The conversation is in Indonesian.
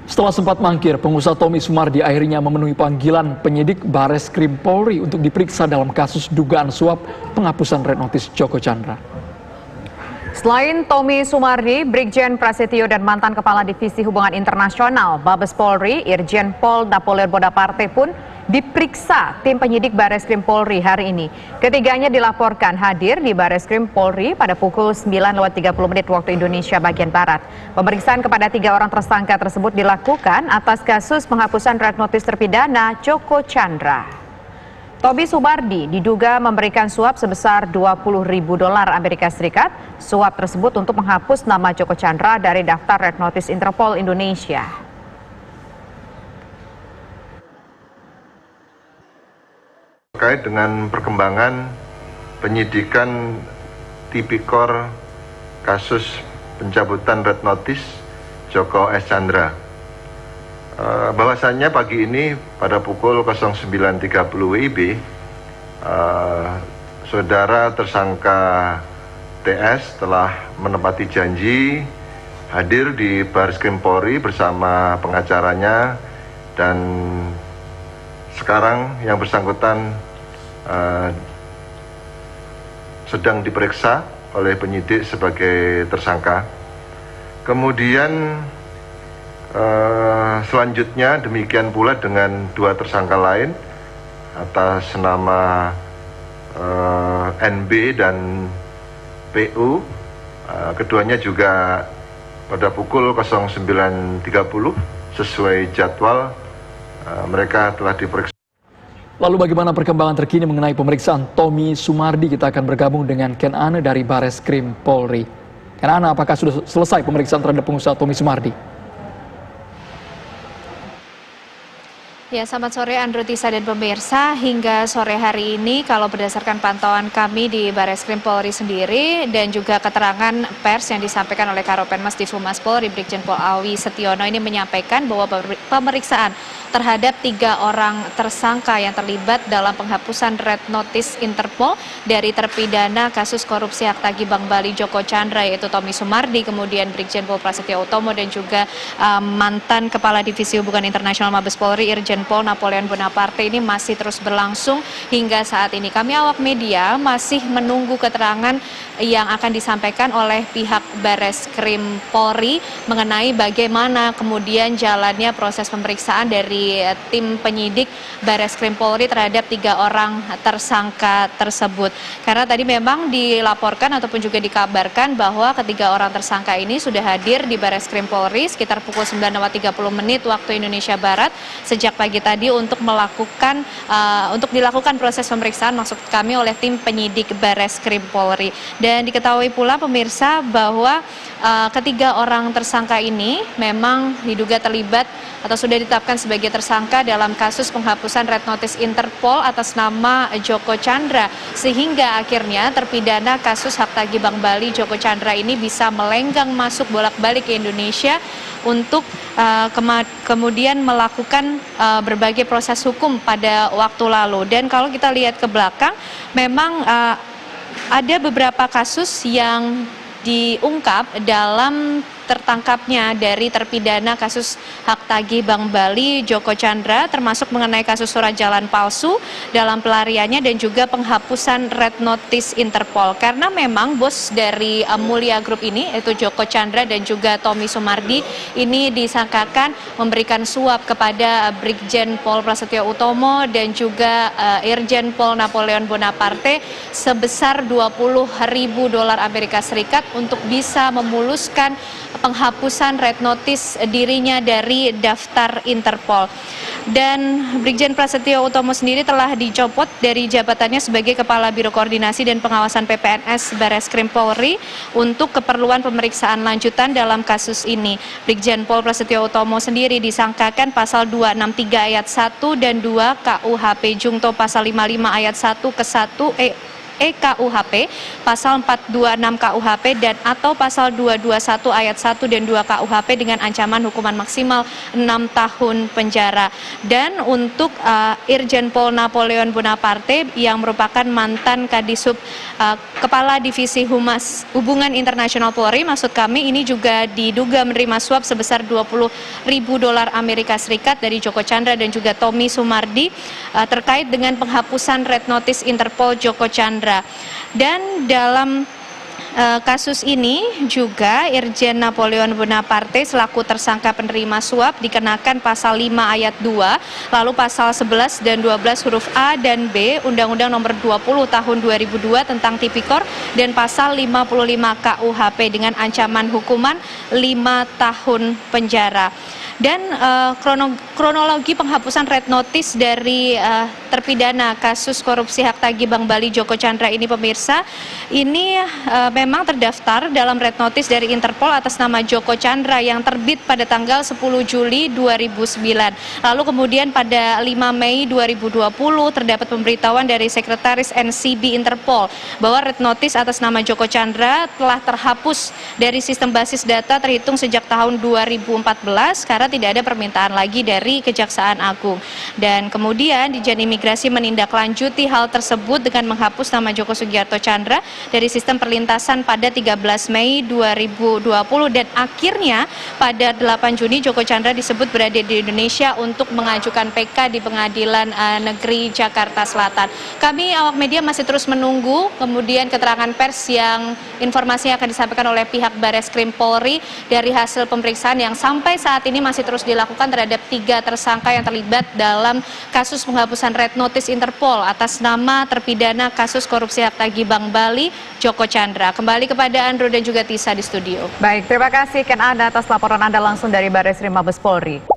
Setelah sempat mangkir, pengusaha Tommy Sumardi akhirnya memenuhi panggilan penyidik Bareskrim Polri untuk diperiksa dalam kasus dugaan suap penghapusan red notice Joko Chandra. Selain Tommy Sumardi, Brigjen Prasetyo dan mantan Kepala Divisi Hubungan Internasional Mabes Polri, Irjen Pol Napoleon Bonaparte pun diperiksa tim penyidik Bareskrim Polri hari ini. Ketiganya dilaporkan hadir di Bareskrim Polri pada pukul 9.30 waktu Indonesia bagian Barat. Pemeriksaan kepada 3 orang tersangka tersebut dilakukan atas kasus penghapusan red notice terpidana Joko Chandra. Tommy Sumardi diduga memberikan suap sebesar $20.000 Amerika Serikat. Suap tersebut untuk menghapus nama Joko Chandra dari daftar red notice Interpol Indonesia. Terkait dengan perkembangan penyidikan tipikor kasus pencabutan red notice Joko S. Chandra. Bahwasannya pagi ini pada pukul 09.30 WIB, saudara tersangka TS telah menepati janji hadir di Bareskrim Polri bersama pengacaranya, dan sekarang yang bersangkutan sedang diperiksa oleh penyidik sebagai tersangka. Kemudian selanjutnya demikian pula dengan 2 tersangka lain atas nama NB dan PU. Keduanya juga pada pukul 09.30 sesuai jadwal mereka telah diperiksa. Lalu bagaimana perkembangan terkini mengenai pemeriksaan Tommy Sumardi? Kita akan bergabung dengan Ken Ane dari Bareskrim Polri. Ken Ane, apakah sudah selesai pemeriksaan terhadap pengusaha Tommy Sumardi? Ya, selamat sore Andrew, Tisa, dan pemirsa. Hingga sore hari ini, kalau berdasarkan pantauan kami di Bareskrim Polri sendiri dan juga keterangan pers yang disampaikan oleh Karopenmas Divhumas Polri, Brigjen Pol Awi Setiono ini menyampaikan bahwa pemeriksaan terhadap 3 orang tersangka yang terlibat dalam penghapusan red notice Interpol dari terpidana kasus korupsi hak tagih Bank Bali Joko Chandra, yaitu Tommy Sumardi, kemudian Brigjen Pol Prasetyo Utomo, dan juga mantan Kepala Divisi Hubungan Internasional Mabes Polri, Irjen Pol Napoleon Bonaparte, ini masih terus berlangsung hingga saat ini. Kami awak media masih menunggu keterangan yang akan disampaikan oleh pihak Bareskrim Polri mengenai bagaimana kemudian jalannya proses pemeriksaan dari tim penyidik Bareskrim Polri terhadap 3 orang tersangka tersebut. Karena tadi memang dilaporkan ataupun juga dikabarkan bahwa ketiga orang tersangka ini sudah hadir di Bareskrim Polri sekitar pukul 9.30 waktu Indonesia Barat sejak pagi tadi untuk dilakukan proses pemeriksaan, maksud kami, oleh tim penyidik Bareskrim Polri. Dan diketahui pula pemirsa bahwa ketiga orang tersangka ini memang diduga terlibat atau sudah ditetapkan sebagai tersangka dalam kasus penghapusan red notice Interpol atas nama Joko Chandra, sehingga akhirnya terpidana kasus hak tagih Bank Bali Joko Chandra ini bisa melenggang masuk bolak-balik ke Indonesia untuk kemudian melakukan berbagai proses hukum pada waktu lalu. Dan kalau kita lihat ke belakang, memang ada beberapa kasus yang diungkap dalam tertangkapnya dari terpidana kasus hak tagih Bank Bali Joko Chandra, termasuk mengenai kasus surat jalan palsu dalam pelariannya dan juga penghapusan red notice Interpol. Karena memang bos dari Mulia Group ini, yaitu Joko Chandra dan juga Tommy Sumardi, ini disangkakan memberikan suap kepada Brigjen Pol Prasetyo Utomo dan juga Irjen Pol Napoleon Bonaparte sebesar $20.000 Amerika Serikat untuk bisa memuluskan penghapusan red notice dirinya dari daftar Interpol. Dan Brigjen Prasetyo Utomo sendiri telah dicopot dari jabatannya sebagai Kepala Biro Koordinasi dan Pengawasan PPNS Bareskrim Polri untuk keperluan pemeriksaan lanjutan dalam kasus ini. Brigjen Pol Prasetyo Utomo sendiri disangkakan pasal 263 ayat 1 dan 2 KUHP Jungto pasal 55 ayat 1 ke 1 KUHP, pasal 426 KUHP dan atau pasal 221 ayat 1 dan 2 KUHP dengan ancaman hukuman maksimal 6 tahun penjara. Dan untuk Irjen Pol Napoleon Bonaparte yang merupakan mantan Kadisub Kepala Divisi Humas Hubungan Internasional Polri, maksud kami ini juga diduga menerima suap sebesar $20.000 Amerika Serikat dari Joko Chandra dan juga Tommy Sumardi terkait dengan penghapusan red notice Interpol Joko Chandra. Dan dalam kasus ini juga Irjen Napoleon Bonaparte selaku tersangka penerima suap dikenakan pasal 5 ayat 2, lalu pasal 11 dan 12 huruf A dan B Undang-Undang Nomor 20 Tahun 2002 tentang Tipikor dan pasal 55 KUHP dengan ancaman hukuman 5 tahun penjara. Dan kronologi penghapusan red notice dari terpidana kasus korupsi hak tagih Bank Bali Joko Chandra ini, pemirsa, ini memang terdaftar dalam red notice dari Interpol atas nama Joko Chandra yang terbit pada tanggal 10 Juli 2009. Lalu kemudian pada 5 Mei 2020 terdapat pemberitahuan dari Sekretaris NCB Interpol bahwa red notice atas nama Joko Chandra telah terhapus dari sistem basis data terhitung sejak tahun 2014 karena tidak ada permintaan lagi dari Kejaksaan Agung. Dan kemudian Dijen Imigrasi menindaklanjuti hal tersebut dengan menghapus nama Joko Sugiarto Chandra dari sistem perlintasan pada 13 Mei 2020 dan akhirnya pada 8 Juni Joko Chandra disebut berada di Indonesia untuk mengajukan PK di Pengadilan Negeri Jakarta Selatan. Kami awak media masih terus menunggu kemudian keterangan pers yang informasinya akan disampaikan oleh pihak Bareskrim Polri dari hasil pemeriksaan yang sampai saat ini masih terus dilakukan terhadap 3 tersangka yang terlibat dalam kasus penghapusan red notice Interpol atas nama terpidana kasus korupsi hak tagih Bank Bali Joko Chandra. Kembali kepada Andro dan juga Tisa di studio. Baik, terima kasih Ken Ana atas laporan Anda langsung dari Bareskrim Mabes Polri.